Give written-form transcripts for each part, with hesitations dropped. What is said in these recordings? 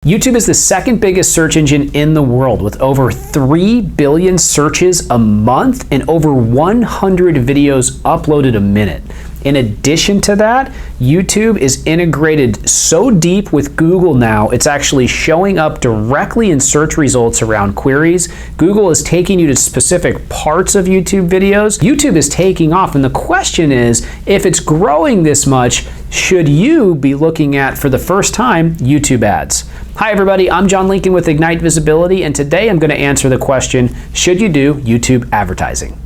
YouTube is the second biggest search engine in the world with over 3 billion searches a month and over 100 videos uploaded a minute. In addition to that, YouTube is integrated so deep with Google now, it's actually showing up directly in search results around queries. Google is taking you to specific parts of YouTube videos. YouTube is taking off, and the question is, if it's growing this much, should you be looking at, for the first time, YouTube ads? Hi everybody, I'm John Lincoln with Ignite Visibility, and today I'm going to answer the question, should you do YouTube advertising?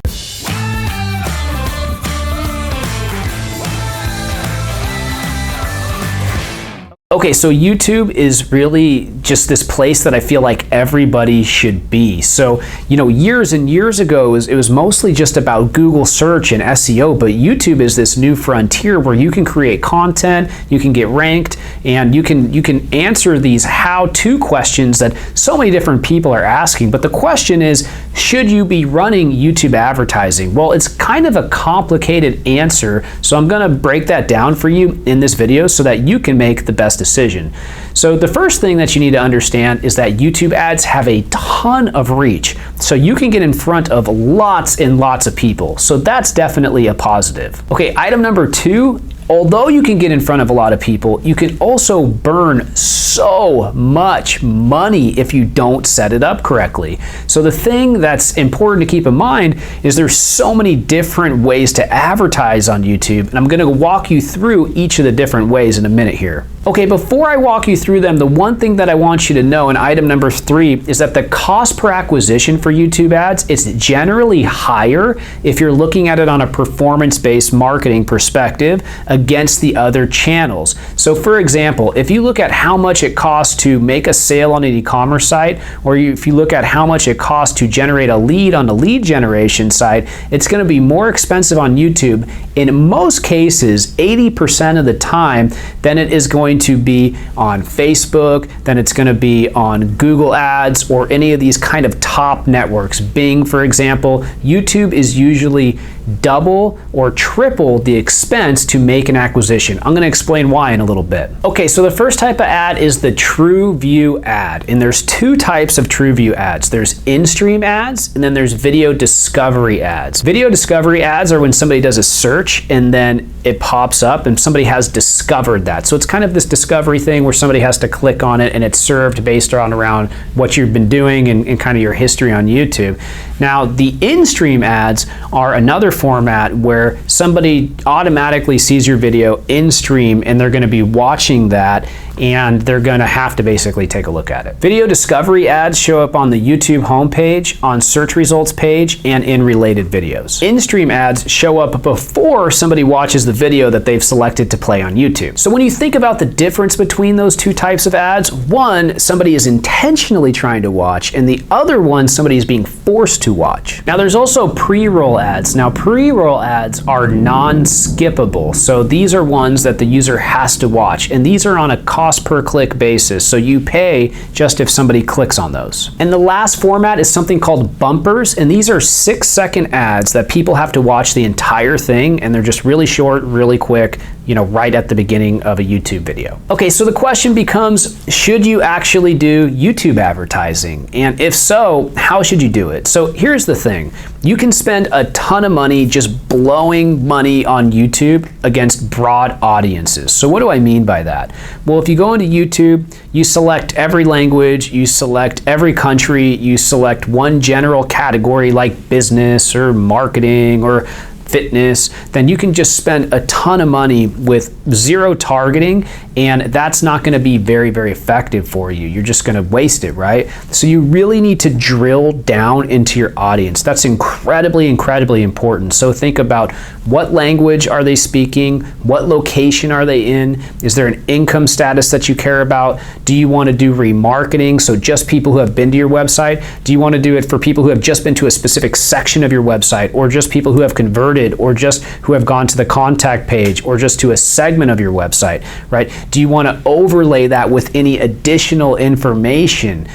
Okay, so YouTube is really just this place that I feel like everybody should be. So, years and years ago, it was mostly just about Google search and SEO, but YouTube is this new frontier where you can create content, you can get ranked, and you can answer these how-to questions that so many different people are asking. But the question is, should you be running YouTube advertising? Well, it's kind of a complicated answer, so I'm gonna break that down for you in this video so that you can make the best decision. So the first thing that you need to understand is that YouTube ads have a ton of reach. So you can get in front of lots and lots of people. So that's definitely a positive. Okay, item number 2, although you can get in front of a lot of people, you can also burn so much money if you don't set it up correctly. So the thing that's important to keep in mind is there's so many different ways to advertise on YouTube, and I'm going to walk you through each of the different ways in a minute here. Okay, before I walk you through them, the one thing that I want you to know in item number 3 is that the cost per acquisition for YouTube ads is generally higher if you're looking at it on a performance-based marketing perspective against the other channels. So for example, if you look at how much it costs to make a sale on an e-commerce site, or if you look at how much it costs to generate a lead on a lead generation site, it's going to be more expensive on YouTube in most cases, 80% of the time, than it is going to be on Facebook, than it's going to be on Google Ads or any of these kind of top networks. Bing, for example, YouTube is usually double or triple the expense to make an acquisition. I'm going to explain why in a little bit. Okay, so the first type of ad is the True View ad, and there's 2 types of True View ads. There's in-stream ads, and then there's video discovery ads. Video discovery ads are when somebody does a search and then it pops up and somebody has discovered that. So it's kind of this discovery thing where somebody has to click on it and it's served based on around what you've been doing and kind of your history on YouTube. Now, the in-stream ads are another format where somebody automatically sees your video in stream and they're going to be watching that and they're going to have to basically take a look at it. Video discovery ads show up on the YouTube homepage, on search results page, and in related videos. In-stream ads show up before somebody watches the video that they've selected to play on YouTube. So when you think about the difference between those 2 types of ads, one, somebody is intentionally trying to watch, and the other one, somebody is being forced to watch. Now there's also pre-roll ads. Now pre-roll ads are non-skippable. So these are ones that the user has to watch, and these are on a cost per click basis. So you pay just if somebody clicks on those. And the last format is something called bumpers, and these are 6-second ads that people have to watch the entire thing, and they're just really short, really quick, right at the beginning of a YouTube video. Okay, so the question becomes, should you actually do YouTube advertising? And if so, how should you do it? So here's the thing. You can spend a ton of money just blowing money on YouTube against broad audiences. So what do I mean by that? Well, if you go into YouTube, you select every language, you select every country, you select one general category like business or marketing or fitness, then you can just spend a ton of money with 0 targeting, and that's not going to be very, very effective for you. You're just going to waste it, right? So you really need to drill down into your audience. That's incredibly, incredibly important. So think about what language are they speaking? What location are they in? Is there an income status that you care about? Do you want to do remarketing? So just people who have been to your website? Do you want to do it for people who have just been to a specific section of your website, or just people who have converted, or just who have gone to the contact page, or just to a segment of your website, right? Do you want to overlay that with any additional information,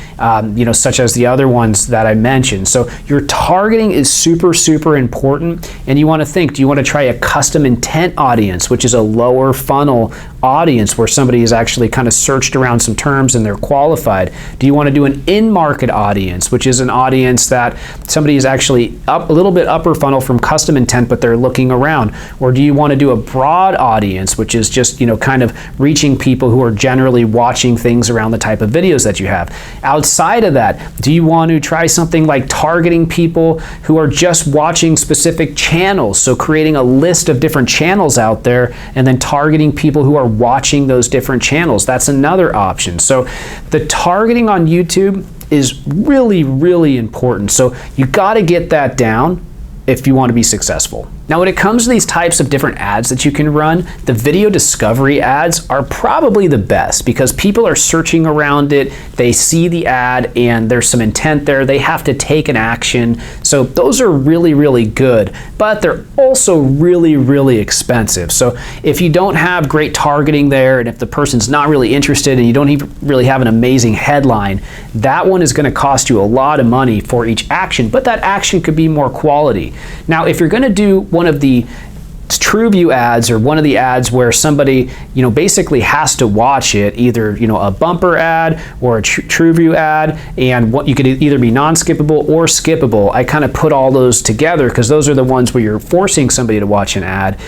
such as the other ones that I mentioned? So your targeting is super, super important, and you want to think, do you want to try a custom intent audience, which is a lower funnel audience where somebody has actually kind of searched around some terms and they're qualified? Do you want to do an in-market audience, which is an audience that somebody is actually up a little bit upper funnel from custom intent, but they're looking around? Or do you want to do a broad audience, which is just, kind of reaching people who are generally watching things around the type of videos that you have? Outside of that, do you want to try something like targeting people who are just watching specific channels? So creating a list of different channels out there and then targeting people who are watching those different channels. That's another option. So the targeting on YouTube is really, really important. So you got to get that down if you want to be successful. Now, when it comes to these types of different ads that you can run, the video discovery ads are probably the best because people are searching around it, they see the ad and there's some intent there, they have to take an action. So those are really, really good, but they're also really, really expensive. So if you don't have great targeting there and if the person's not really interested and you don't even really have an amazing headline, that one is going to cost you a lot of money for each action, but that action could be more quality. Now, if you're going to do one of the TrueView ads or one of the ads where somebody basically has to watch it, either a bumper ad or a TrueView ad, and what you could either be non-skippable or skippable. I kind of put all those together because those are the ones where you're forcing somebody to watch an ad.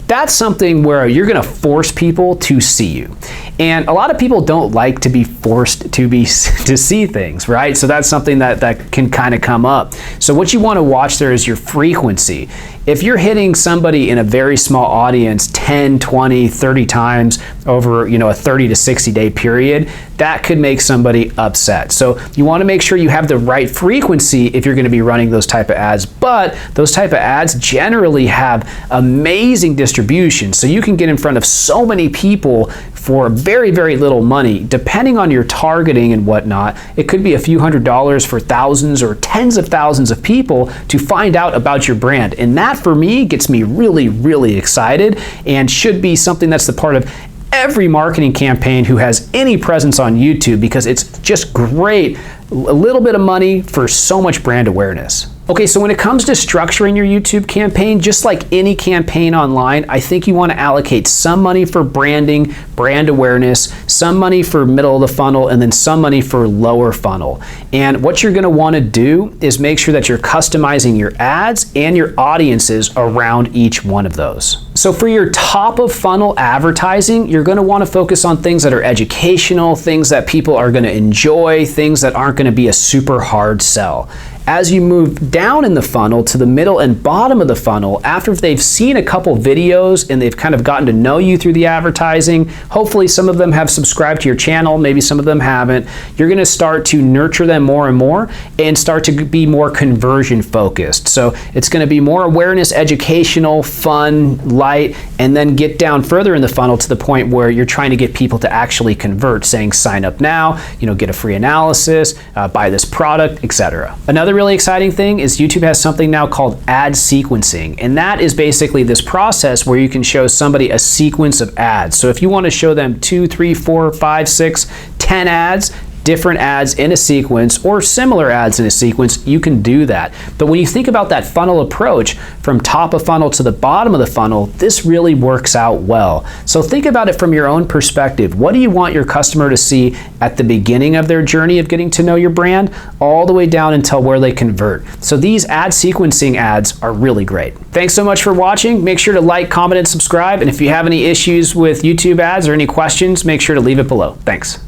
That's something where you're going to force people to see you. And a lot of people don't like to be forced to see things, right? So that's something that can kind of come up. So what you want to watch there is your frequency. If you're hitting somebody in a very small audience 10, 20, 30 times over a 30 to 60 day period, that could make somebody upset. So you want to make sure you have the right frequency if you're going to be running those type of ads. But those type of ads generally have amazing distribution. So you can get in front of so many people for very, very little money. Depending on your targeting and whatnot, it could be a few $100s for thousands or tens of thousands of people to find out about your brand. And that for me gets me really, really excited and should be something that's the part of every marketing campaign who has any presence on YouTube, because it's just great. A little bit of money for so much brand awareness. Okay, so when it comes to structuring your YouTube campaign, just like any campaign online, I think you want to allocate some money for branding, brand awareness, some money for middle of the funnel, and then some money for lower funnel. And what you're going to want to do is make sure that you're customizing your ads and your audiences around each one of those. So for your top of funnel advertising, you're going to want to focus on things that are educational, things that people are going to enjoy, things that aren't going to be a super hard sell. As you move down in the funnel to the middle and bottom of the funnel, after they've seen a couple videos and they've kind of gotten to know you through the advertising, hopefully some of them have subscribed to your channel, maybe some of them haven't, you're going to start to nurture them more and more and start to be more conversion focused. So it's going to be more awareness, educational, fun, light, and then get down further in the funnel to the point where you're trying to get people to actually convert, saying sign up now, get a free analysis, buy this product, etc. Another really exciting thing is YouTube has something now called ad sequencing, and that is basically this process where you can show somebody a sequence of ads. So if you want to show them 2, 3, 4, 5, 6, 10 ads, different ads in a sequence or similar ads in a sequence, you can do that. But when you think about that funnel approach from top of funnel to the bottom of the funnel, this really works out well. So think about it from your own perspective. What do you want your customer to see at the beginning of their journey of getting to know your brand all the way down until where they convert? So these ad sequencing ads are really great. Thanks so much for watching. Make sure to like, comment, and subscribe. And if you have any issues with YouTube ads or any questions, make sure to leave it below. Thanks.